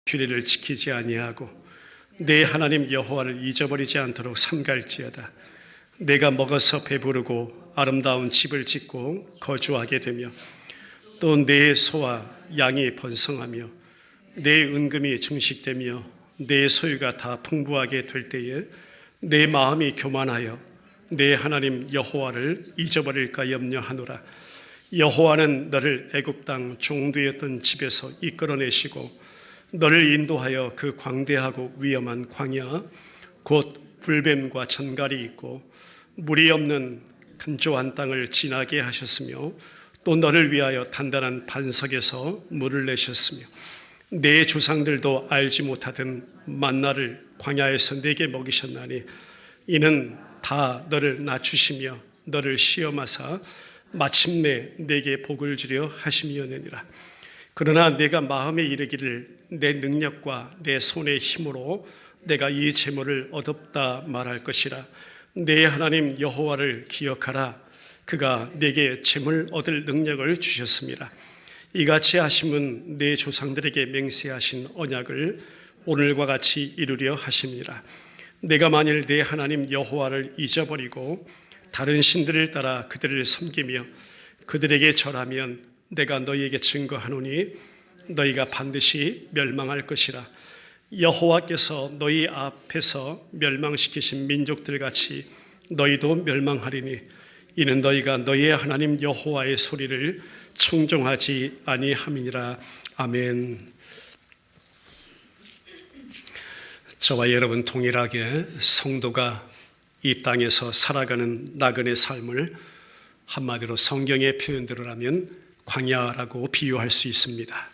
규례를 지키지 아니하고 내 하나님 여호와를 잊어버리지 않도록 삼갈지어다. 내가 먹어서 배부르고 아름다운 집을 짓고 거주하게 되며 또 내 소와 양이 번성하며 내 은금이 증식되며 내 소유가 다 풍부하게 될 때에 내 마음이 교만하여 내 하나님 여호와를 잊어버릴까 염려하노라. 여호와는 너를 애굽 땅 종되었던 집에서 이끌어내시고 너를 인도하여 그 광대하고 위험한 광야 곧 불뱀과 전갈이 있고 물이 없는 건조한 땅을 지나게 하셨으며 또 너를 위하여 단단한 반석에서 물을 내셨으며 내 조상들도 알지 못하던 만나를 광야에서 내게 먹이셨나니 이는 다 너를 낮추시며 너를 시험하사 마침내 내게 복을 주려 하심이었느니라. 그러나 내가 마음에 이르기를 내 능력과 내 손의 힘으로 내가 이 재물을 얻었다 말할 것이라. 내 하나님 여호와를 기억하라. 그가 내게 재물 얻을 능력을 주셨습니다. 이같이 하심은 내 조상들에게 맹세하신 언약을 오늘과 같이 이루려 하심이라. 내가 만일 내 하나님 여호와를 잊어버리고 다른 신들을 따라 그들을 섬기며 그들에게 절하면 내가 너희에게 증거하노니 너희가 반드시 멸망할 것이라. 여호와께서 너희 앞에서 멸망시키신 민족들 같이 너희도 멸망하리니 이는 너희가 너희의 하나님 여호와의 소리를 청종하지 아니함이니라. 아멘. 저와 여러분 동일하게 성도가 이 땅에서 살아가는 나그네 삶을 한마디로 성경의 표현대로라면 광야라고 비유할 수 있습니다.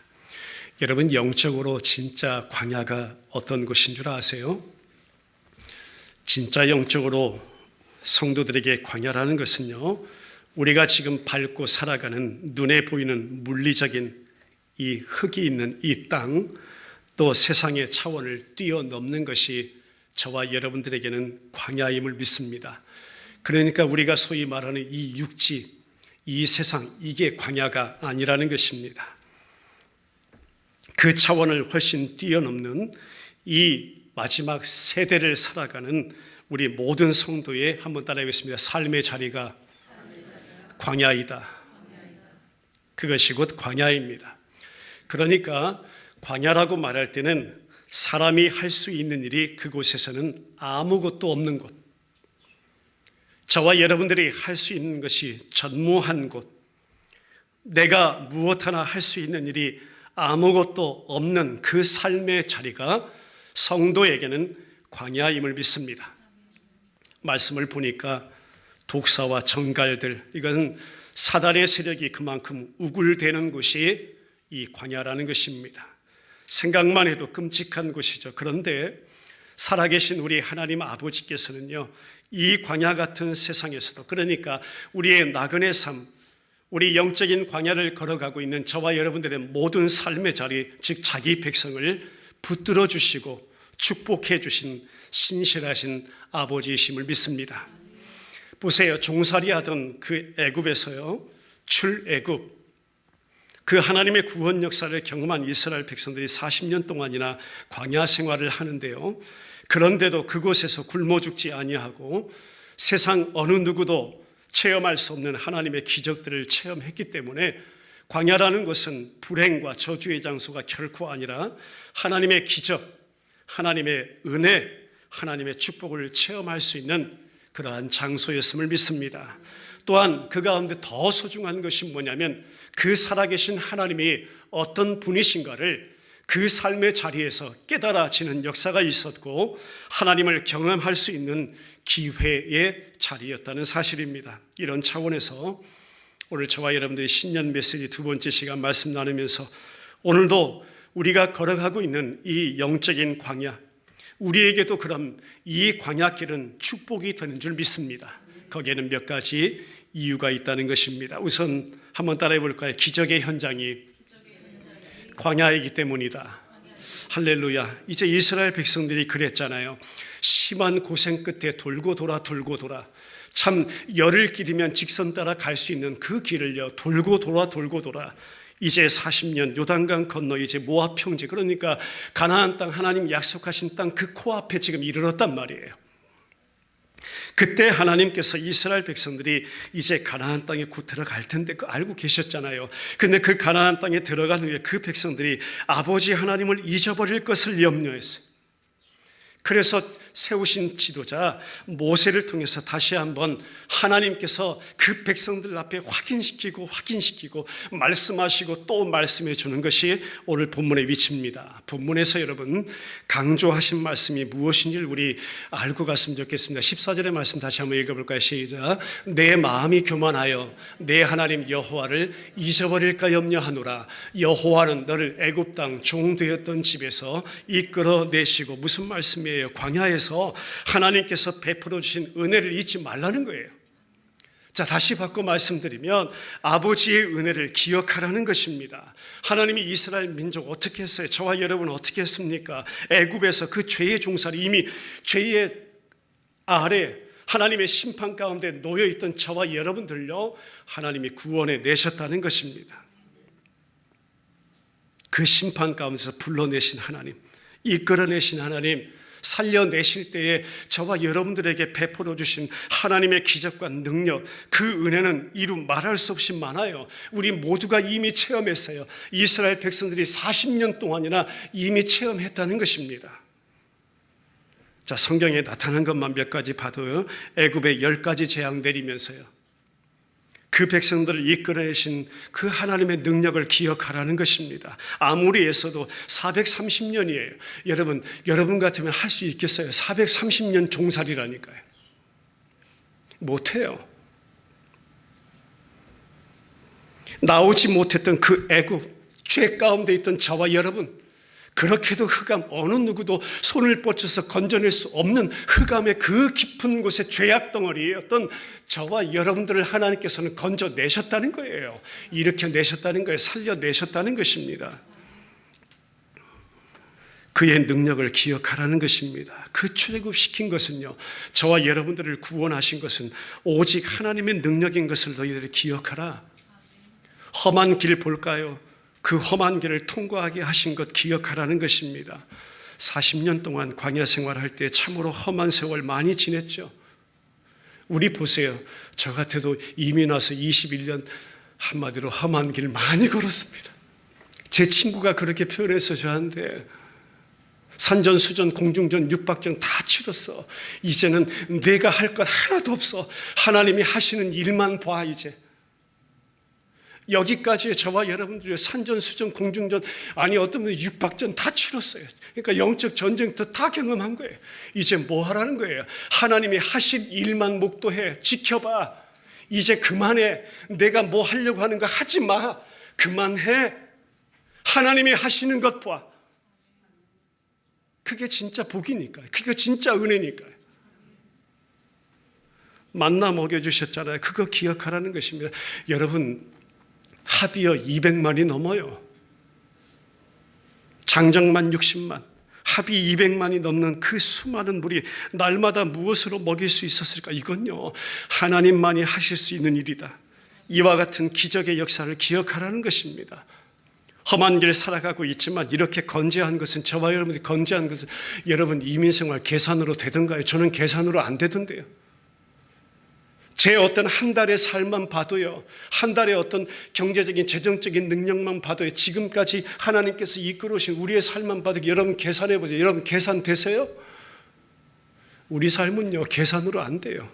여러분 영적으로 진짜 광야가 어떤 곳인 줄 아세요? 진짜 영적으로 성도들에게 광야라는 것은요, 우리가 지금 밟고 살아가는 눈에 보이는 물리적인 이 흙이 있는 이 땅, 또 세상의 차원을 뛰어넘는 것이 저와 여러분들에게는 광야임을 믿습니다. 그러니까 우리가 소위 말하는 이 육지, 이 세상, 이게 광야가 아니라는 것입니다. 그 차원을 훨씬 뛰어넘는 이 마지막 세대를 살아가는 우리 모든 성도의, 한번 따라해보겠습니다. 삶의 자리가 광야이다. 그것이 곧 광야입니다. 그러니까 광야라고 말할 때는 사람이 할 수 있는 일이 그곳에서는 아무것도 없는 곳, 저와 여러분들이 할 수 있는 것이 전무한 곳, 내가 무엇 하나 할 수 있는 일이 아무것도 없는 그 삶의 자리가 성도에게는 광야임을 믿습니다. 말씀을 보니까 독사와 정갈들, 이것은 사단의 세력이 그만큼 우글대는 곳이 이 광야라는 것입니다. 생각만 해도 끔찍한 곳이죠. 그런데 살아계신 우리 하나님 아버지께서는요, 이 광야 같은 세상에서도, 그러니까 우리의 나그네 삶, 우리 영적인 광야를 걸어가고 있는 저와 여러분들의 모든 삶의 자리, 즉 자기 백성을 붙들어 주시고 축복해 주신 신실하신 아버지이심을 믿습니다. 보세요. 종살이하던 그 애굽에서요, 출애굽, 그 하나님의 구원 역사를 경험한 이스라엘 백성들이 40년 동안이나 광야 생활을 하는데요, 그런데도 그곳에서 굶어 죽지 아니하고 세상 어느 누구도 체험할 수 없는 하나님의 기적들을 체험했기 때문에 광야라는 것은 불행과 저주의 장소가 결코 아니라 하나님의 기적, 하나님의 은혜, 하나님의 축복을 체험할 수 있는 그러한 장소였음을 믿습니다. 또한 그 가운데 더 소중한 것이 뭐냐면 그 살아계신 하나님이 어떤 분이신가를 그 삶의 자리에서 깨달아지는 역사가 있었고 하나님을 경험할 수 있는 기회의 자리였다는 사실입니다. 이런 차원에서 오늘 저와 여러분들이 신년 메시지 두 번째 시간 말씀 나누면서 오늘도 우리가 걸어가고 있는 이 영적인 광야, 우리에게도 그럼 이 광야길은 축복이 되는 줄 믿습니다. 거기에는 몇 가지 이유가 있다는 것입니다. 우선 한번 따라해 볼까요? 기적의 현장이 광야이기 때문이다. 할렐루야. 이제 이스라엘 백성들이 그랬잖아요. 심한 고생 끝에 돌고 돌아 참 열을 기르면 직선 따라 갈 수 있는 그 길을요, 돌고 돌아 이제 40년 요단강 건너 이제 모압 평지, 그러니까 가나안 땅, 하나님 약속하신 땅 그 코앞에 지금 이르렀단 말이에요. 그때 하나님께서 이스라엘 백성들이 이제 가나안 땅에 곧 들어갈 텐데 그 알고 계셨잖아요. 근데 그 가나안 땅에 들어간 후에 그 백성들이 아버지 하나님을 잊어버릴 것을 염려했어요. 그래서 세우신 지도자 모세를 통해서 다시 한번 하나님께서 그 백성들 앞에 확인시키고 말씀하시고 또 말씀해 주는 것이 오늘 본문의 위치입니다. 본문에서 여러분 강조하신 말씀이 무엇인지를 우리 알고 갔으면 좋겠습니다. 14절의 말씀 다시 한번 읽어볼까요? 시작. 내 마음이 교만하여 내 하나님 여호와를 잊어버릴까 염려하노라. 여호와는 너를 애굽 땅 종되었던 집에서 이끌어내시고, 무슨 말씀이에요? 광야에서 하나님께서 베풀어 주신 은혜를 잊지 말라는 거예요. 자, 다시 바꿔 말씀드리면 아버지의 은혜를 기억하라는 것입니다. 하나님이 이스라엘 민족 어떻게 했어요? 저와 여러분 어떻게 했습니까? 애굽에서 그 죄의 종살이, 이미 죄의 아래 하나님의 심판 가운데 놓여있던 저와 여러분들요, 하나님이 구원해 내셨다는 것입니다. 그 심판 가운데서 불러내신 하나님, 이끌어내신 하나님, 살려내실 때에 저와 여러분들에게 베풀어 주신 하나님의 기적과 능력, 그 은혜는 이루 말할 수 없이 많아요. 우리 모두가 이미 체험했어요. 이스라엘 백성들이 40년 동안이나 이미 체험했다는 것입니다. 자, 성경에 나타난 것만 몇 가지 봐도요, 애굽에 10가지 재앙 내리면서요, 그 백성들을 이끌어내신 그 하나님의 능력을 기억하라는 것입니다. 아무리 애써도 430년이에요. 여러분 같으면 할 수 있겠어요? 430년 종살이라니까요. 못해요. 나오지 못했던 그 애굽, 죄 가운데 있던 저와 여러분, 그렇게도 흑암, 어느 누구도 손을 뻗쳐서 건져낼 수 없는 흑암의 그 깊은 곳에 죄악 덩어리였던 저와 여러분들을 하나님께서는 건져내셨다는 거예요. 일으켜내셨다는 거예요. 살려내셨다는 것입니다. 그의 능력을 기억하라는 것입니다. 그 출애굽시킨 것은요, 저와 여러분들을 구원하신 것은 오직 하나님의 능력인 것을 너희들이 기억하라. 험한 길 볼까요? 그 험한 길을 통과하게 하신 것 기억하라는 것입니다. 40년 동안 광야 생활할 때 참으로 험한 세월 많이 지냈죠. 우리 보세요. 저 같아도 이민 와서 21년 한마디로 험한 길 많이 걸었습니다. 제 친구가 그렇게 표현해서 저한테 산전수전 공중전 육박전 다 치렀어. 이제는 내가 할 것 하나도 없어. 하나님이 하시는 일만 봐. 이제 여기까지 저와 여러분들이 산전수전 공중전, 아니 어떤 분이 육박전 다 치렀어요. 그러니까 영적 전쟁터 다 경험한 거예요. 이제 뭐 하라는 거예요? 하나님이 하실 일만 목도해. 지켜봐. 이제 그만해. 내가 뭐 하려고 하는 거 하지 마. 그만해. 하나님이 하시는 것 봐. 그게 진짜 복이니까요. 그게 진짜 은혜니까요. 만나 먹여주셨잖아요. 그거 기억하라는 것입니다. 여러분, 합이여 200만이 넘어요. 장정만 60만, 합이 200만이 넘는 그 수많은 물이 날마다 무엇으로 먹일 수 있었을까? 이건요, 하나님만이 하실 수 있는 일이다. 이와 같은 기적의 역사를 기억하라는 것입니다. 험한 길 살아가고 있지만 이렇게 건재한 것은, 저와 여러분이 건재한 것은, 여러분 이민생활 계산으로 되던가요? 저는 계산으로 안 되던데요. 제 어떤 한 달의 삶만 봐도요, 한 달의 어떤 경제적인 재정적인 능력만 봐도요, 지금까지 하나님께서 이끌어오신 우리의 삶만 봐도, 여러분 계산해 보세요. 여러분 계산 되세요? 우리 삶은요, 계산으로 안 돼요.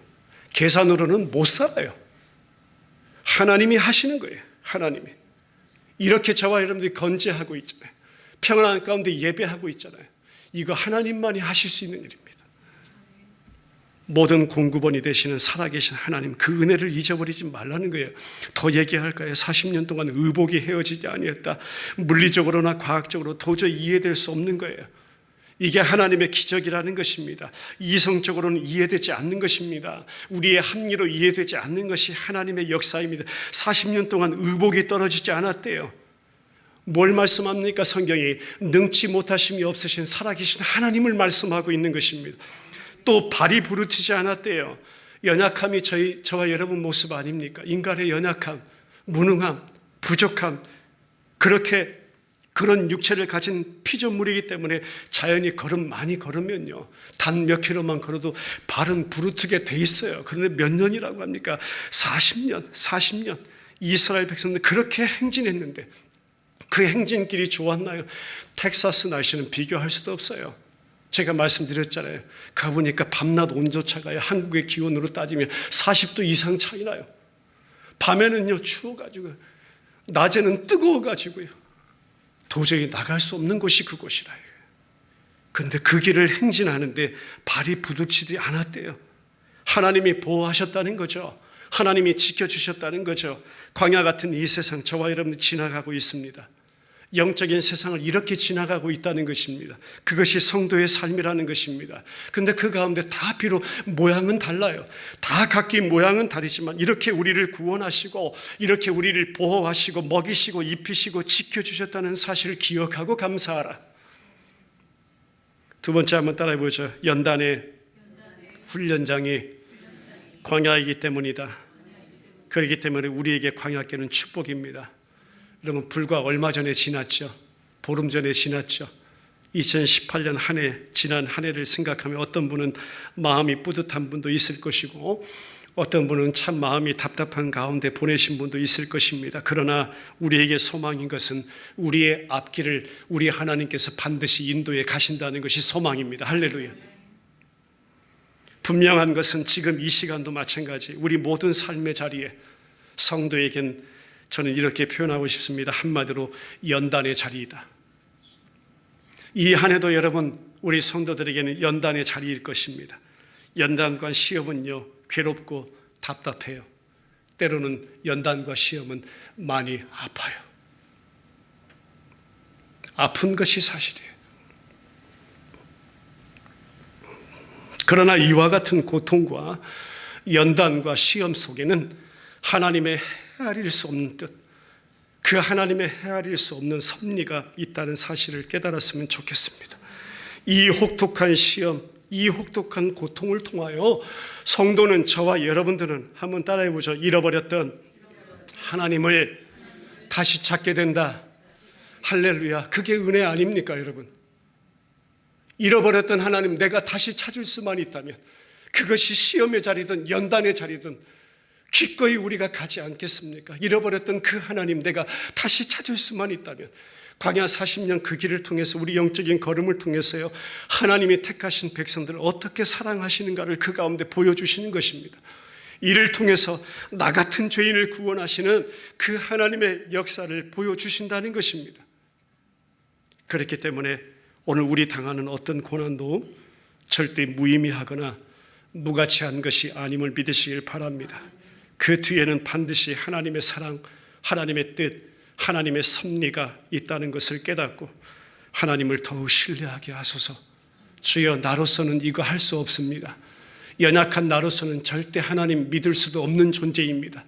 계산으로는 못 살아요. 하나님이 하시는 거예요. 하나님이. 이렇게 저와 여러분들이 건재하고 있잖아요. 평안 가운데 예배하고 있잖아요. 이거 하나님만이 하실 수 있는 일입니다. 모든 공급원이 되시는 살아계신 하나님, 그 은혜를 잊어버리지 말라는 거예요. 더 얘기할까요? 40년 동안 의복이 헤어지지 아니했다. 물리적으로나 과학적으로 도저히 이해될 수 없는 거예요. 이게 하나님의 기적이라는 것입니다. 이성적으로는 이해되지 않는 것입니다. 우리의 합리로 이해되지 않는 것이 하나님의 역사입니다. 40년 동안 의복이 떨어지지 않았대요. 뭘 말씀합니까? 성경이 능치 못하심이 없으신 살아계신 하나님을 말씀하고 있는 것입니다. 또 발이 부르트지 않았대요. 연약함이 저와 여러분 모습 아닙니까? 인간의 연약함, 무능함, 부족함, 그런 육체를 가진 피조물이기 때문에 자연히 걸음 많이 걸으면요, 단 몇 킬로만 걸어도 발은 부르트게 돼 있어요. 그런데 몇 년이라고 합니까? 40년 이스라엘 백성들 그렇게 행진했는데 그 행진길이 좋았나요? 텍사스 날씨는 비교할 수도 없어요. 제가 말씀드렸잖아요. 가보니까 밤낮 온도차가 한국의 기온으로 따지면 40도 이상 차이 나요. 밤에는요 추워가지고 낮에는 뜨거워가지고요 도저히 나갈 수 없는 곳이 그곳이라. 그런데 그 길을 행진하는데 발이 부딪히지 않았대요. 하나님이 보호하셨다는 거죠. 하나님이 지켜주셨다는 거죠. 광야 같은 이 세상, 저와 여러분이 지나가고 있습니다. 영적인 세상을 이렇게 지나가고 있다는 것입니다. 그것이 성도의 삶이라는 것입니다. 그런데 그 가운데 다 비록 모양은 달라요. 다 각기 모양은 다르지만 이렇게 우리를 구원하시고 이렇게 우리를 보호하시고 먹이시고 입히시고 지켜주셨다는 사실을 기억하고 감사하라. 두 번째 한번 따라해보죠. 연단의 훈련장이 광야이기 때문이다. 그렇기 때문에 우리에게 광야길은 축복입니다. 여러분, 불과 얼마 전에 지났죠. 보름 전에 지났죠. 2018년 지난 한 해를 생각하면 어떤 분은 마음이 뿌듯한 분도 있을 것이고 어떤 분은 참 마음이 답답한 가운데 보내신 분도 있을 것입니다. 그러나 우리에게 소망인 것은 우리의 앞길을 우리 하나님께서 반드시 인도해 가신다는 것이 소망입니다. 할렐루야. 분명한 것은 지금 이 시간도 마찬가지 우리 모든 삶의 자리에 성도에겐 저는 이렇게 표현하고 싶습니다. 한마디로 연단의 자리이다. 이 한 해도 여러분 우리 성도들에게는 연단의 자리일 것입니다. 연단과 시험은요 괴롭고 답답해요. 때로는 연단과 시험은 많이 아파요. 아픈 것이 사실이에요. 그러나 이와 같은 고통과 연단과 시험 속에는 하나님의 헤아릴 수 없는 뜻, 그 하나님의 헤아릴 수 없는 섭리가 있다는 사실을 깨달았으면 좋겠습니다. 이 혹독한 시험, 이 혹독한 고통을 통하여 성도는, 저와 여러분들은 한번 따라해보죠. 잃어버렸던 하나님을 다시 찾게 된다. 할렐루야. 그게 은혜 아닙니까, 여러분? 잃어버렸던 하나님, 내가 다시 찾을 수만 있다면 그것이 시험의 자리든 연단의 자리든 기꺼이 우리가 가지 않겠습니까? 잃어버렸던 그 하나님, 내가 다시 찾을 수만 있다면 광야 40년 그 길을 통해서 우리 영적인 걸음을 통해서요 하나님이 택하신 백성들을 어떻게 사랑하시는가를 그 가운데 보여주시는 것입니다. 이를 통해서 나 같은 죄인을 구원하시는 그 하나님의 역사를 보여주신다는 것입니다. 그렇기 때문에 오늘 우리 당하는 어떤 고난도 절대 무의미하거나 무가치한 것이 아님을 믿으시길 바랍니다. 그 뒤에는 반드시 하나님의 사랑, 하나님의 뜻, 하나님의 섭리가 있다는 것을 깨닫고 하나님을 더욱 신뢰하게 하소서. 주여, 나로서는 이거 할 수 없습니다. 연약한 나로서는 절대 하나님 믿을 수도 없는 존재입니다.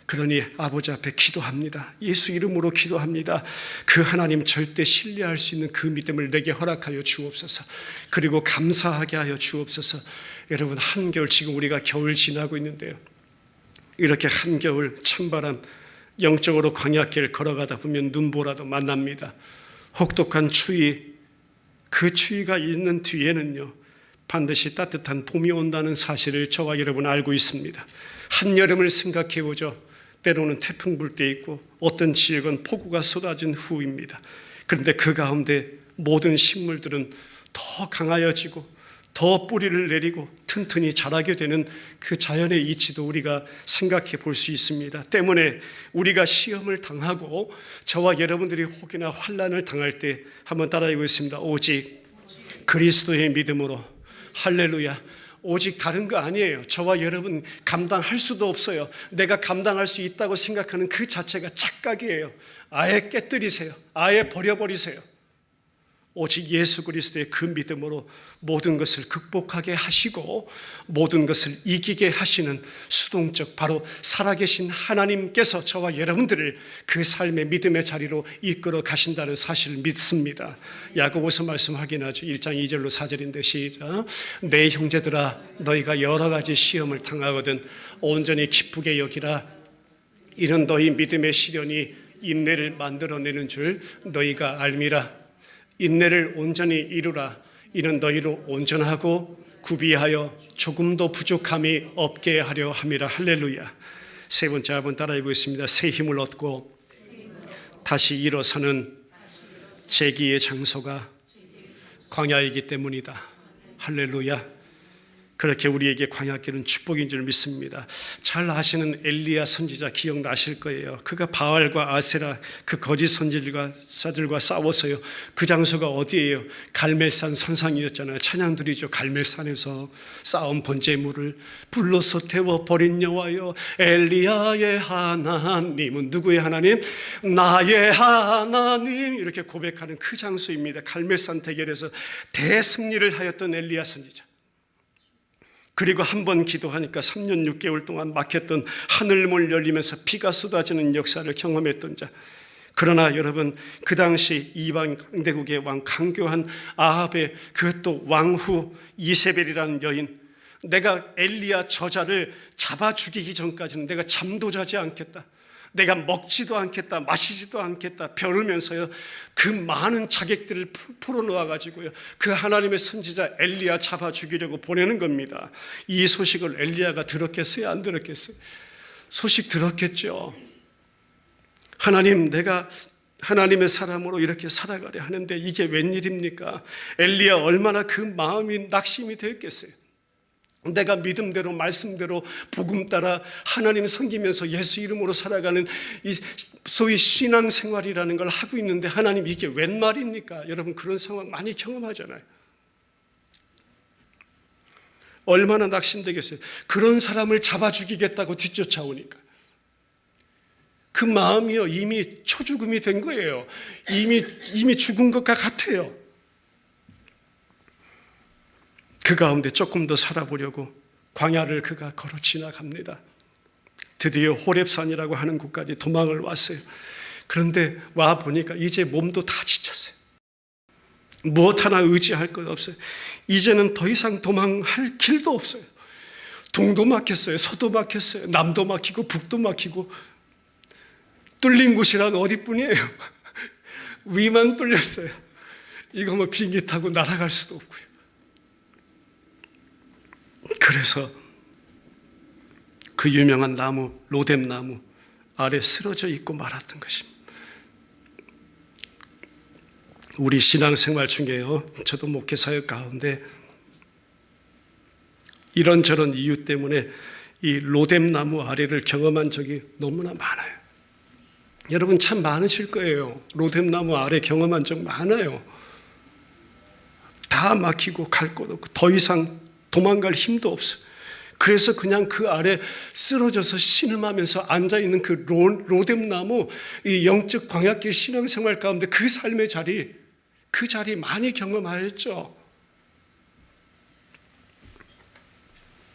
그러니 아버지 앞에 기도합니다. 예수 이름으로 기도합니다. 그 하나님 절대 신뢰할 수 있는 그 믿음을 내게 허락하여 주옵소서. 그리고 감사하게 하여 주옵소서. 여러분, 한겨울, 지금 우리가 겨울 지나고 있는데요, 이렇게 한겨울 찬바람, 영적으로 광야길 걸어가다 보면 눈보라도 만납니다. 혹독한 추위, 그 추위가 있는 뒤에는요 반드시 따뜻한 봄이 온다는 사실을 저와 여러분 알고 있습니다. 한여름을 생각해 보죠. 때로는 태풍 불 때 있고 어떤 지역은 폭우가 쏟아진 후입니다. 그런데 그 가운데 모든 식물들은 더 강하여지고 더 뿌리를 내리고 튼튼히 자라게 되는 그 자연의 이치도 우리가 생각해 볼 수 있습니다. 때문에 우리가 시험을 당하고 저와 여러분들이 혹이나 환난을 당할 때 한번 따라해 보겠습니다. 오직 그리스도의 믿음으로. 할렐루야. 오직 다른 거 아니에요. 저와 여러분 감당할 수도 없어요. 내가 감당할 수 있다고 생각하는 그 자체가 착각이에요. 아예 깨뜨리세요. 아예 버려버리세요. 오직 예수 그리스도의 그 믿음으로 모든 것을 극복하게 하시고 모든 것을 이기게 하시는 수동적, 바로 살아계신 하나님께서 저와 여러분들을 그 삶의 믿음의 자리로 이끌어 가신다는 사실을 믿습니다. 야고보서 말씀 확인하죠. 1장 2절로 4절인데 시작. 내 형제들아, 너희가 여러 가지 시험을 당하거든 온전히 기쁘게 여기라. 이는 너희 믿음의 시련이 인내를 만들어내는 줄 너희가 알미라. 인내를 온전히 이루라. 이는 너희로 온전하고 구비하여 조금도 부족함이 없게 하려 함이라. 할렐루야. 세 번째 한번 따라해 보겠습니다. 새 힘을 얻고 다시 일어서는 제기의 장소가 광야이기 때문이다. 할렐루야. 그렇게 우리에게 광야길은 축복인 줄 믿습니다. 잘 아시는 엘리야 선지자 기억나실 거예요. 그가 바알과 아세라 그 거짓 선지자들과 싸워서요. 그 장소가 어디예요? 갈멜산 산상이었잖아요. 찬양드리죠. 갈멜산에서 쌓은 번제물을 불로서 태워버린 여호와여, 엘리야의 하나님은 누구의 하나님? 나의 하나님. 이렇게 고백하는 그 장소입니다. 갈멜산 대결에서 대승리를 하였던 엘리야 선지자. 그리고 한 번 기도하니까 3년 6개월 동안 막혔던 하늘문 열리면서 비가 쏟아지는 역사를 경험했던 자. 그러나 여러분, 그 당시 이방 강대국의 왕 강교한 아합의 그것도 왕후 이세벨이라는 여인, 내가 엘리야 저자를 잡아 죽이기 전까지는 내가 잠도 자지 않겠다, 내가 먹지도 않겠다, 마시지도 않겠다 벼르면서요, 그 많은 자객들을 풀어놓아가지고요, 그 하나님의 선지자 엘리야 잡아 죽이려고 보내는 겁니다. 이 소식을 엘리야가 들었겠어요? 안 들었겠어요? 소식 들었겠죠. 하나님, 내가 하나님의 사람으로 이렇게 살아가려 하는데 이게 웬일입니까? 엘리야 얼마나 그 마음이 낙심이 되었겠어요. 내가 믿음대로 말씀대로 복음 따라 하나님 섬기면서 예수 이름으로 살아가는 이 소위 신앙생활이라는 걸 하고 있는데 하나님 이게 웬 말입니까? 여러분 그런 상황 많이 경험하잖아요. 얼마나 낙심되겠어요. 그런 사람을 잡아 죽이겠다고 뒤쫓아오니까 그 마음이요 이미 초죽음이 된 거예요. 이미 죽은 것과 같아요. 그 가운데 조금 더 살아보려고 광야를 그가 걸어 지나갑니다. 드디어 호렙산이라고 하는 곳까지 도망을 왔어요. 그런데 와 보니까 이제 몸도 다 지쳤어요. 무엇 하나 의지할 것 없어요. 이제는 더 이상 도망할 길도 없어요. 동도 막혔어요. 서도 막혔어요. 남도 막히고 북도 막히고 뚫린 곳이란 어디뿐이에요. 위만 뚫렸어요. 이거 뭐 비행기 타고 날아갈 수도 없고요. 그래서 그 유명한 나무, 로뎀나무 아래 쓰러져 있고 말았던 것입니다. 우리 신앙생활 중에요, 저도 목회사역 가운데 이런저런 이유 때문에 이 로뎀나무 아래를 경험한 적이 너무나 많아요. 여러분 참 많으실 거예요. 로뎀나무 아래 경험한 적 많아요. 다 막히고 갈 곳 없고 더 이상 도망갈 힘도 없어요. 그래서 그냥 그 아래 쓰러져서 신음하면서 앉아있는 그 로뎀나무, 이 영적 광야길 신앙생활 가운데 그 삶의 자리, 그 자리 많이 경험하였죠.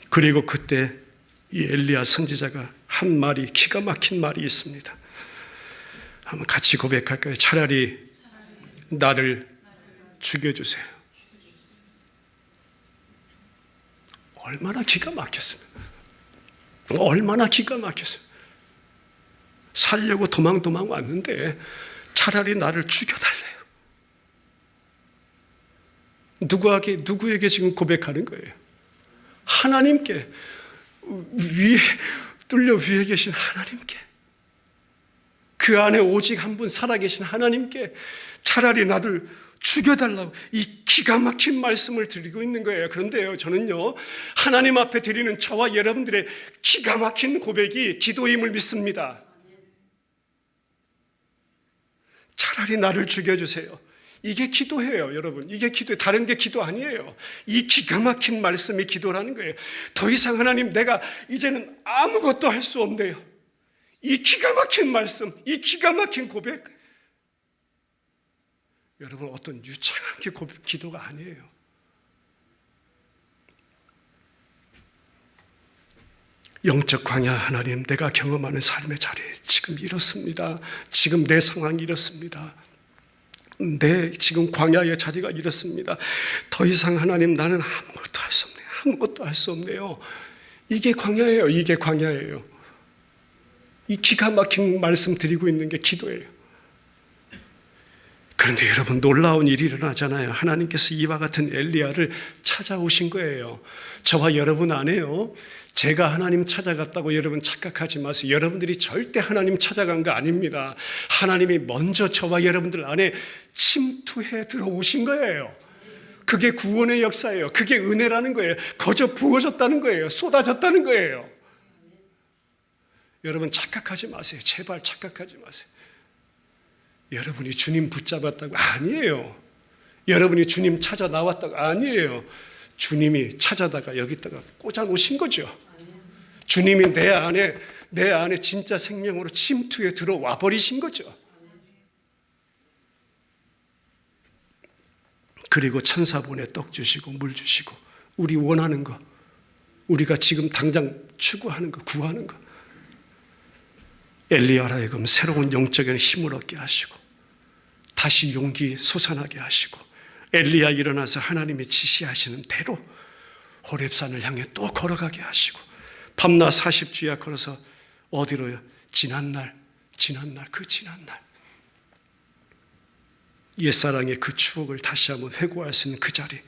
그리고 그때 이 엘리야 선지자가 한 말이, 기가 막힌 말이 있습니다. 한번 같이 고백할까요? 차라리 나를 죽여주세요. 얼마나 기가 막혔습니까? 얼마나 기가 막혔어요. 살려고 도망 왔는데 차라리 나를 죽여달래요. 누구에게 지금 고백하는 거예요? 하나님께, 뚫려 위에 계신 하나님께, 그 안에 오직 한 분 살아계신 하나님께 차라리 나를 죽여달라고 이 기가 막힌 말씀을 드리고 있는 거예요. 그런데요, 저는요, 하나님 앞에 드리는 저와 여러분들의 기가 막힌 고백이 기도임을 믿습니다. 차라리 나를 죽여주세요. 이게 기도예요, 여러분. 이게 기도예요. 다른 게 기도 아니에요. 이 기가 막힌 말씀이 기도라는 거예요. 더 이상 하나님, 내가 이제는 아무것도 할 수 없네요. 이 기가 막힌 말씀, 이 기가 막힌 고백, 여러분 어떤 유창한 기도가 아니에요. 영적 광야, 하나님, 내가 경험하는 삶의 자리 지금 이렇습니다. 지금 내 상황이 이렇습니다. 내 지금 광야의 자리가 이렇습니다. 더 이상 하나님, 나는 아무것도 할 수 없네요. 아무것도 할 수 없네요. 이게 광야예요. 이게 광야예요. 이 기가 막힌 말씀 드리고 있는 게 기도예요. 그런데 여러분, 놀라운 일이 일어나잖아요. 하나님께서 이와 같은 엘리야를 찾아오신 거예요. 저와 여러분 안에요, 제가 하나님 찾아갔다고 여러분 착각하지 마세요. 여러분들이 절대 하나님 찾아간 거 아닙니다. 하나님이 먼저 저와 여러분들 안에 침투해 들어오신 거예요. 그게 구원의 역사예요. 그게 은혜라는 거예요. 거저 부어졌다는 거예요. 쏟아졌다는 거예요. 여러분 착각하지 마세요. 제발 착각하지 마세요. 여러분이 주님 붙잡았다고 아니에요. 여러분이 주님 찾아 나왔다고 아니에요. 주님이 찾아다가 여기다가 꽂아 놓으신 거죠. 주님이 내 안에 진짜 생명으로 침투해 들어와 버리신 거죠. 그리고 천사 보내 떡 주시고 물 주시고 우리 원하는 거, 우리가 지금 당장 추구하는 거, 구하는 거, 엘리야로 하여금 새로운 영적인 힘을 얻게 하시고 다시 용기 솟아나게 하시고 엘리야 일어나서 하나님이 지시하시는 대로 호렙산을 향해 또 걸어가게 하시고 밤낮 40주야 걸어서 어디로요? 지난날 옛사랑의 그 추억을 다시 한번 회고할 수 있는 그 자리,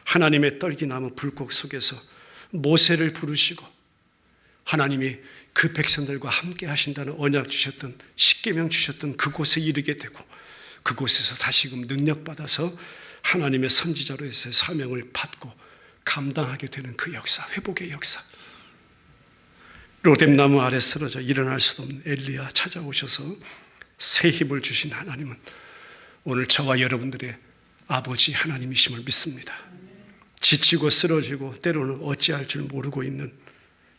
하나님의 떨기나무 불꽃 속에서 모세를 부르시고 하나님이 그 백성들과 함께 하신다는 언약 주셨던, 십계명 주셨던 그곳에 이르게 되고 그곳에서 다시금 능력받아서 하나님의 선지자로서의 사명을 받고 감당하게 되는 그 역사, 회복의 역사. 로뎀나무 아래 쓰러져 일어날 수 없는 엘리야 찾아오셔서 새 힘을 주신 하나님은 오늘 저와 여러분들의 아버지 하나님이심을 믿습니다. 지치고 쓰러지고 때로는 어찌할 줄 모르고 있는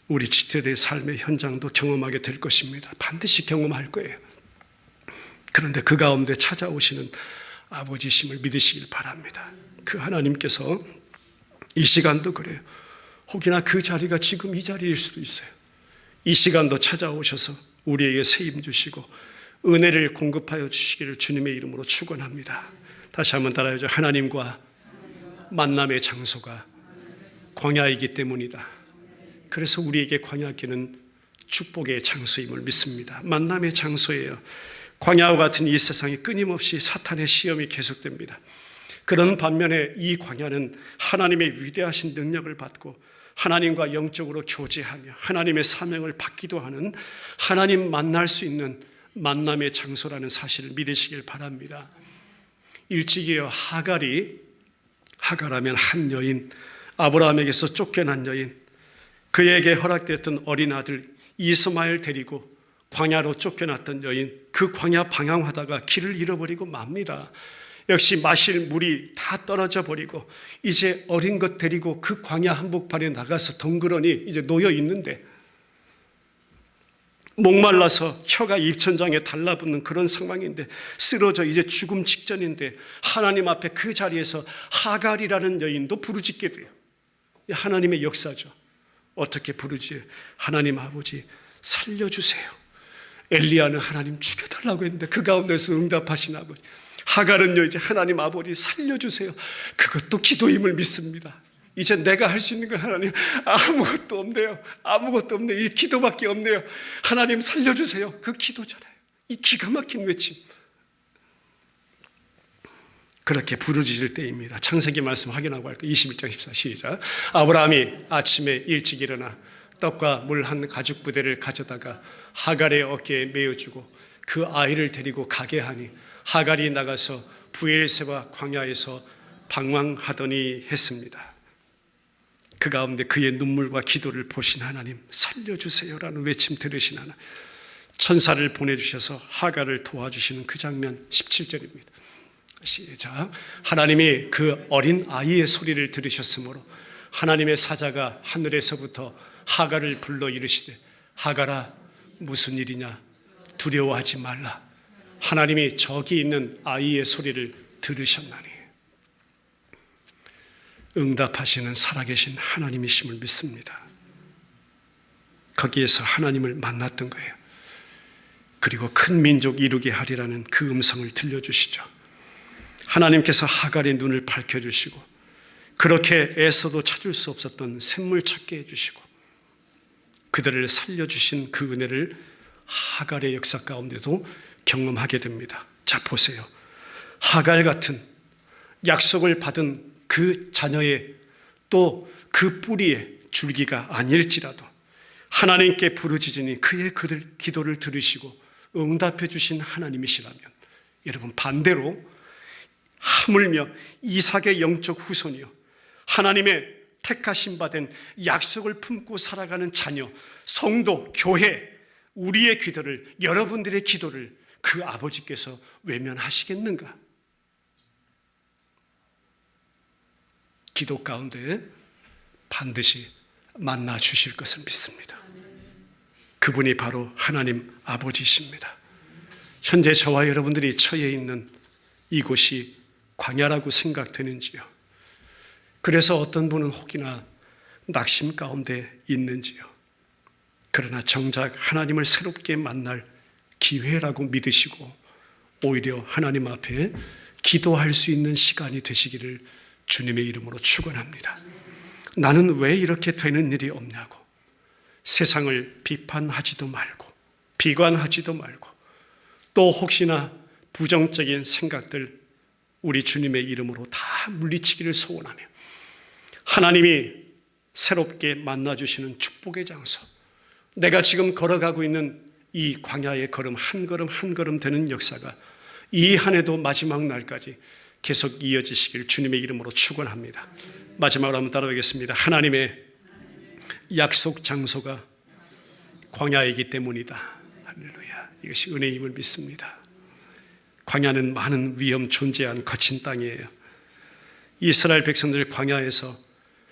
우리 지체들의 삶의 현장도 경험하게 될 것입니다. 반드시 경험할 거예요. 그런데 그 가운데 찾아오시는 아버지심을 믿으시길 바랍니다. 그 하나님께서 이 시간도 그래요. 혹여나 그 자리가 지금 이 자리일 수도 있어요. 이 시간도 찾아오셔서 우리에게 새 힘 주시고 은혜를 공급하여 주시기를 주님의 이름으로 축원합니다. 다시 한번 따라해줘. 하나님과 만남의 장소가 광야이기 때문이다. 그래서 우리에게 광야길은 축복의 장소임을 믿습니다. 만남의 장소예요. 광야와 같은 이 세상에 끊임없이 사탄의 시험이 계속됩니다. 그런 반면에 이 광야는 하나님의 위대하신 능력을 받고 하나님과 영적으로 교제하며 하나님의 사명을 받기도 하는, 하나님 만날 수 있는 만남의 장소라는 사실을 믿으시길 바랍니다. 일찍이요, 하갈하면 한 여인, 아브라함에게서 쫓겨난 여인, 그에게 허락됐던 어린 아들 이스마엘 데리고 광야로 쫓겨났던 여인, 그 광야 방황하다가 길을 잃어버리고 맙니다. 역시 마실 물이 다 떨어져 버리고 이제 어린 것 데리고 그 광야 한복판에 나가서 덩그러니 이제 놓여 있는데 목말라서 혀가 입천장에 달라붙는 그런 상황인데 쓰러져 이제 죽음 직전인데 하나님 앞에 그 자리에서 하갈이라는 여인도 부르짖게 돼요. 하나님의 역사죠. 어떻게 부르지? 하나님 아버지 살려주세요. 엘리야는 하나님 죽여달라고 했는데 그 가운데서 응답하신 아버지, 하갈은요 이제 하나님 아버지 살려주세요. 그것도 기도임을 믿습니다. 이제 내가 할 수 있는 건 하나님 아무것도 없네요. 아무것도 없네요. 이 기도밖에 없네요. 하나님 살려주세요. 그 기도잖아요. 이 기가 막힌 외침. 그렇게 부르짖을 때입니다. 창세기 말씀 확인하고 할까요? 21장 14 시작. 아브라함이 아침에 일찍 일어나 떡과 물 한 가죽 부대를 가져다가 하갈의 어깨에 메어주고 그 아이를 데리고 가게 하니 하갈이 나가서 부엘세바 광야에서 방황하더니 했습니다. 그 가운데 그의 눈물과 기도를 보신 하나님, 살려주세요라는 외침 들으신 하나님, 천사를 보내주셔서 하갈을 도와주시는 그 장면 17절입니다. 시작. 하나님이 그 어린 아이의 소리를 들으셨으므로 하나님의 사자가 하늘에서부터 하갈을 불러 이르시되 하갈아 무슨 일이냐, 두려워하지 말라. 하나님이 저기 있는 아이의 소리를 들으셨나니. 응답하시는 살아계신 하나님이심을 믿습니다. 거기에서 하나님을 만났던 거예요. 그리고 큰 민족 이루게 하리라는 그 음성을 들려주시죠. 하나님께서 하갈의 눈을 밝혀주시고 그렇게 애써도 찾을 수 없었던 샘물 찾게 해주시고 그들을 살려주신 그 은혜를 하갈의 역사 가운데도 경험하게 됩니다. 자, 보세요. 하갈 같은 약속을 받은 그 자녀의 또 그 뿌리의 줄기가 아닐지라도 하나님께 부르짖으니 그의 기도를 들으시고 응답해 주신 하나님이시라면, 여러분, 반대로 하물며 이삭의 영적 후손이요, 하나님의 택하심 받은 약속을 품고 살아가는 자녀, 성도, 교회, 우리의 기도를, 여러분들의 기도를 그 아버지께서 외면하시겠는가? 기도 가운데 반드시 만나 주실 것을 믿습니다. 그분이 바로 하나님 아버지십니다. 현재 저와 여러분들이 처해 있는 이곳이 광야라고 생각되는지요? 그래서 어떤 분은 혹이나 낙심 가운데 있는지요? 그러나 정작 하나님을 새롭게 만날 기회라고 믿으시고 오히려 하나님 앞에 기도할 수 있는 시간이 되시기를 주님의 이름으로 축원합니다. 나는 왜 이렇게 되는 일이 없냐고 세상을 비판하지도 말고 비관하지도 말고 또 혹시나 부정적인 생각들 우리 주님의 이름으로 다 물리치기를 소원하며 하나님이 새롭게 만나주시는 축복의 장소, 내가 지금 걸어가고 있는 이 광야의 걸음 한 걸음 한 걸음 되는 역사가 이 한 해도 마지막 날까지 계속 이어지시길 주님의 이름으로 축원합니다. 마지막으로 한번 따라하겠습니다. 하나님의 약속 장소가 광야이기 때문이다. 할렐루야. 이것이 은혜임을 믿습니다. 광야는 많은 위험 존재한 거친 땅이에요. 이스라엘 백성들 광야에서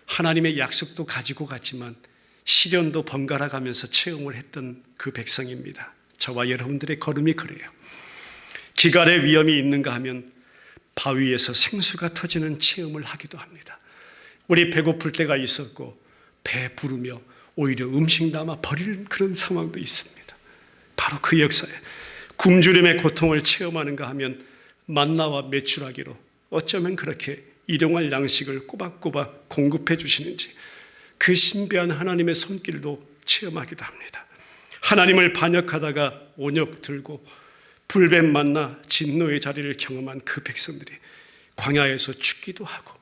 하나님의 약속도 가지고 갔지만 시련도 번갈아 가면서 체험을 했던 그 백성입니다. 저와 여러분들의 걸음이 그래요. 기갈의 위험이 있는가 하면 바위에서 생수가 터지는 체험을 하기도 합니다. 우리 배고플 때가 있었고 배 부르며 오히려 음식 남아 버리는 그런 상황도 있습니다. 바로 그 역사에 굶주림의 고통을 체험하는가 하면 만나와 메추라기로 어쩌면 그렇게 일용할 양식을 꼬박꼬박 공급해 주시는지 그 신비한 하나님의 손길도 체험하기도 합니다. 하나님을 반역하다가 온역 들고 불뱀 만나 진노의 자리를 경험한 그 백성들이 광야에서 죽기도 하고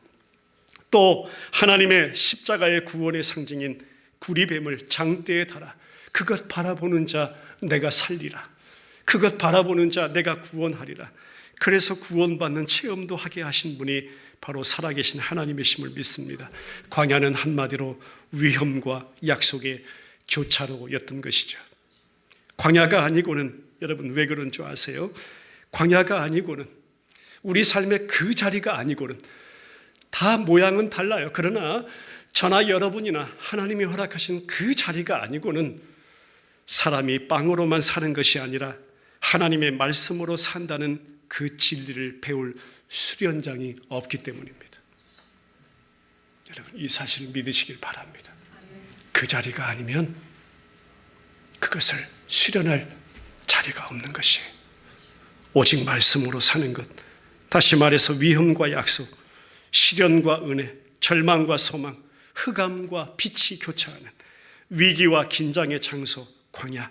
또 하나님의 십자가의 구원의 상징인 구리뱀을 장대에 달아 그것 바라보는 자 내가 살리라, 그것 바라보는 자 내가 구원하리라, 그래서 구원받는 체험도 하게 하신 분이 바로 살아계신 하나님이심을 믿습니다. 광야는 한마디로 위험과 약속의 교차로였던 것이죠. 광야가 아니고는, 여러분 왜 그런 줄 아세요? 광야가 아니고는, 우리 삶의 그 자리가 아니고는 다 모양은 달라요. 그러나 저나 여러분이나 하나님이 허락하신 그 자리가 아니고는 사람이 빵으로만 사는 것이 아니라 하나님의 말씀으로 산다는 그 진리를 배울 수련장이 없기 때문입니다. 여러분 이 사실을 믿으시길 바랍니다. 그 자리가 아니면 그것을 수련할 자리가 없는 것이 오직 말씀으로 사는 것, 다시 말해서 위험과 약속, 시련과 은혜, 절망과 소망, 흑암과 빛이 교차하는 위기와 긴장의 장소 광야,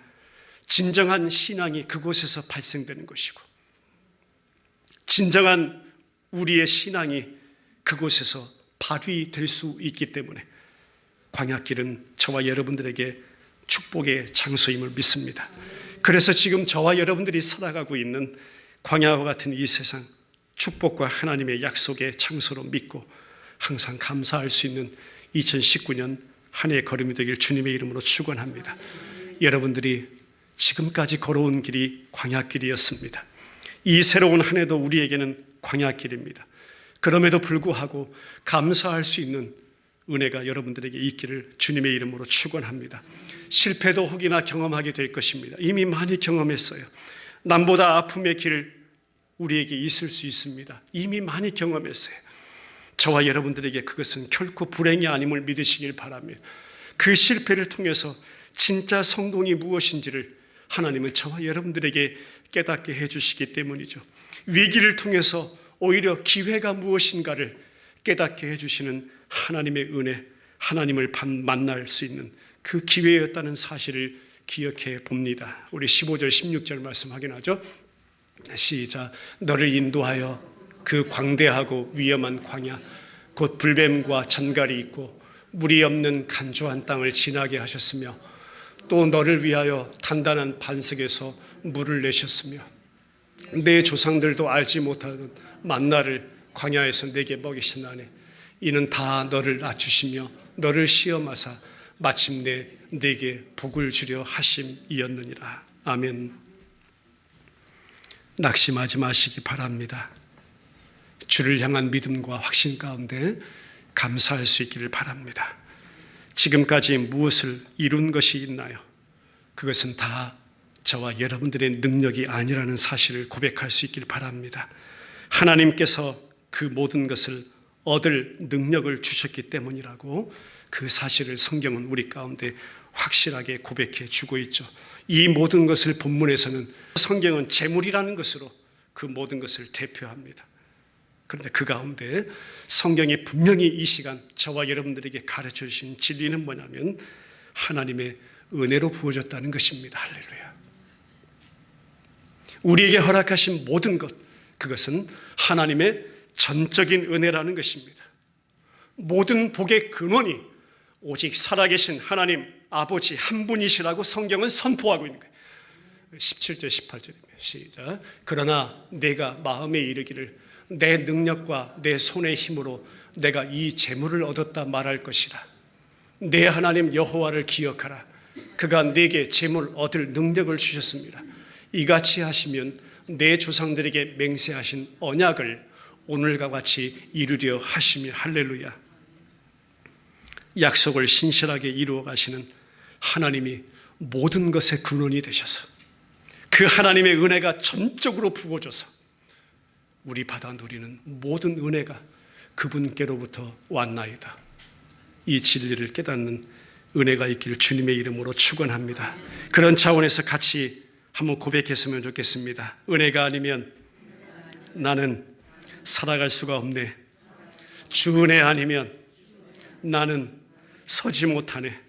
진정한 신앙이 그곳에서 발생되는 것이고 진정한 우리의 신앙이 그곳에서 발휘될 수 있기 때문에 광야길은 저와 여러분들에게 축복의 장소임을 믿습니다. 그래서 지금 저와 여러분들이 살아가고 있는 광야와 같은 이 세상, 축복과 하나님의 약속의 장소로 믿고 항상 감사할 수 있는 2019년 한 해의 걸음이 되길 주님의 이름으로 축원합니다. 여러분들이 지금까지 걸어온 길이 광야길이었습니다. 이 새로운 한 해도 우리에게는 광야길입니다. 그럼에도 불구하고 감사할 수 있는 은혜가 여러분들에게 있기를 주님의 이름으로 축원합니다. 실패도 혹이나 경험하게 될 것입니다. 이미 많이 경험했어요. 남보다 아픔의 길 우리에게 있을 수 있습니다. 이미 많이 경험했어요. 저와 여러분들에게 그것은 결코 불행이 아님을 믿으시길 바라며 그 실패를 통해서 진짜 성공이 무엇인지를 하나님은 저와 여러분들에게 깨닫게 해주시기 때문이죠. 위기를 통해서 오히려 기회가 무엇인가를 깨닫게 해주시는 하나님의 은혜, 하나님을 만날 수 있는 그 기회였다는 사실을 기억해 봅니다. 우리 15절 16절 말씀 확인하죠. 시작. 너를 인도하여 그 광대하고 위험한 광야 곧 불뱀과 전갈이 있고 물이 없는 간조한 땅을 지나게 하셨으며 또 너를 위하여 단단한 반석에서 물을 내셨으며 내 조상들도 알지 못하는 만나를 광야에서 내게 먹이시나니 이는 다 너를 낮추시며 너를 시험하사 마침내 내게 복을 주려 하심이었느니라. 아멘. 낙심하지 마시기 바랍니다. 주를 향한 믿음과 확신 가운데 감사할 수 있기를 바랍니다. 지금까지 무엇을 이룬 것이 있나요? 그것은 다 저와 여러분들의 능력이 아니라는 사실을 고백할 수 있기를 바랍니다. 하나님께서 그 모든 것을 얻을 능력을 주셨기 때문이라고 그 사실을 성경은 우리 가운데 확실하게 고백해 주고 있죠. 이 모든 것을 본문에서는 성경은 재물이라는 것으로 그 모든 것을 대표합니다. 그런데 그 가운데 성경이 분명히 이 시간 저와 여러분들에게 가르쳐 주신 진리는 뭐냐면 하나님의 은혜로 부어졌다는 것입니다. 할렐루야. 우리에게 허락하신 모든 것, 그것은 하나님의 전적인 은혜라는 것입니다. 모든 복의 근원이 오직 살아계신 하나님 아버지 한 분이시라고 성경은 선포하고 있는 거예요. 17절 18절입니다. 시작. 그러나 내가 마음에 이르기를 내 능력과 내 손의 힘으로 내가 이 재물을 얻었다 말할 것이라. 내 하나님 여호와를 기억하라. 그가 내게 재물 얻을 능력을 주셨습니다. 이같이 하시면 내 조상들에게 맹세하신 언약을 오늘과 같이 이루려 하시며. 할렐루야. 약속을 신실하게 이루어 가시는 하나님이 모든 것의 근원이 되셔서 그 하나님의 은혜가 전적으로 부어져서 우리 받아 누리는 모든 은혜가 그분께로부터 왔나이다. 이 진리를 깨닫는 은혜가 있기를 주님의 이름으로 축원합니다. 그런 차원에서 같이 한번 고백했으면 좋겠습니다. 은혜가 아니면 나는 살아갈 수가 없네. 주 은혜 아니면 나는 서지 못하네.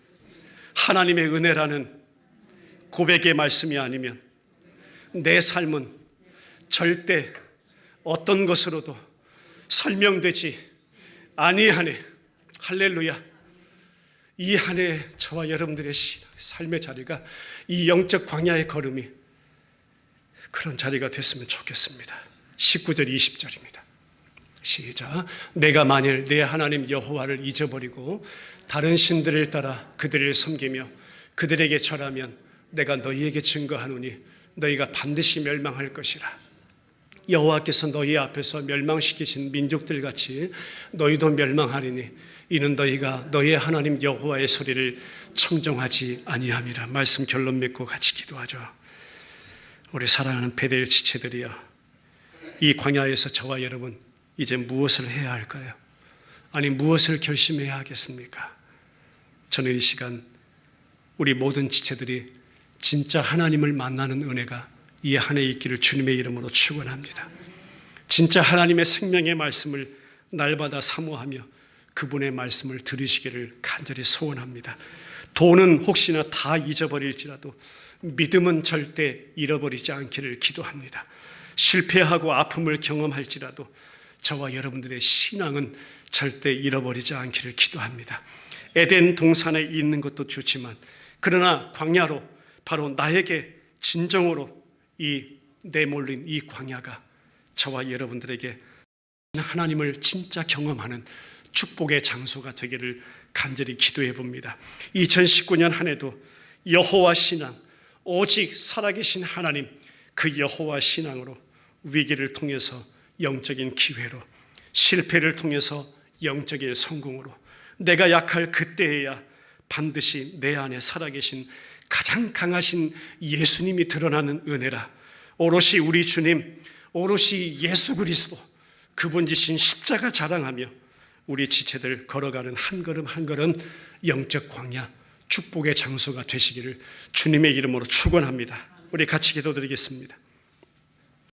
하나님의 은혜라는 고백의 말씀이 아니면 내 삶은 절대 어떤 것으로도 설명되지 아니하네. 할렐루야. 이 한 해 저와 여러분들의 삶의 자리가 이 영적 광야의 걸음이 그런 자리가 됐으면 좋겠습니다. 19절 20절입니다. 시작. 내가 만일 내 하나님 여호와를 잊어버리고 다른 신들을 따라 그들을 섬기며 그들에게 절하면 내가 너희에게 증거하노니 너희가 반드시 멸망할 것이라. 여호와께서 너희 앞에서 멸망시키신 민족들 같이 너희도 멸망하리니 이는 너희가 너희의 하나님 여호와의 소리를 청종하지 아니함이라. 말씀 결론 맺고 같이 기도하죠. 우리 사랑하는 베델 지체들이여, 이 광야에서 저와 여러분 이제 무엇을 해야 할까요? 아니 무엇을 결심해야 하겠습니까? 저는 이 시간 우리 모든 지체들이 진짜 하나님을 만나는 은혜가 이 한 해 있기를 주님의 이름으로 축원합니다. 진짜 하나님의 생명의 말씀을 날마다 사모하며 그분의 말씀을 들으시기를 간절히 소원합니다. 돈은 혹시나 다 잊어버릴지라도 믿음은 절대 잃어버리지 않기를 기도합니다. 실패하고 아픔을 경험할지라도 저와 여러분들의 신앙은 절대 잃어버리지 않기를 기도합니다. 에덴 동산에 있는 것도 좋지만 그러나 광야로 바로 나에게 진정으로 이 내몰린 이 광야가 저와 여러분들에게 하나님을 진짜 경험하는 축복의 장소가 되기를 간절히 기도해 봅니다. 2019년 한 해도 여호와 신앙, 오직 살아계신 하나님, 그 여호와 신앙으로 위기를 통해서 영적인 기회로, 실패를 통해서 영적인 성공으로, 내가 약할 그때에야 반드시 내 안에 살아계신 가장 강하신 예수님이 드러나는 은혜라. 오롯이 우리 주님, 오롯이 예수 그리스도, 그분 지신 십자가 자랑하며 우리 지체들 걸어가는 한 걸음 한 걸음 영적 광야, 축복의 장소가 되시기를 주님의 이름으로 축원합니다. 우리 같이 기도드리겠습니다.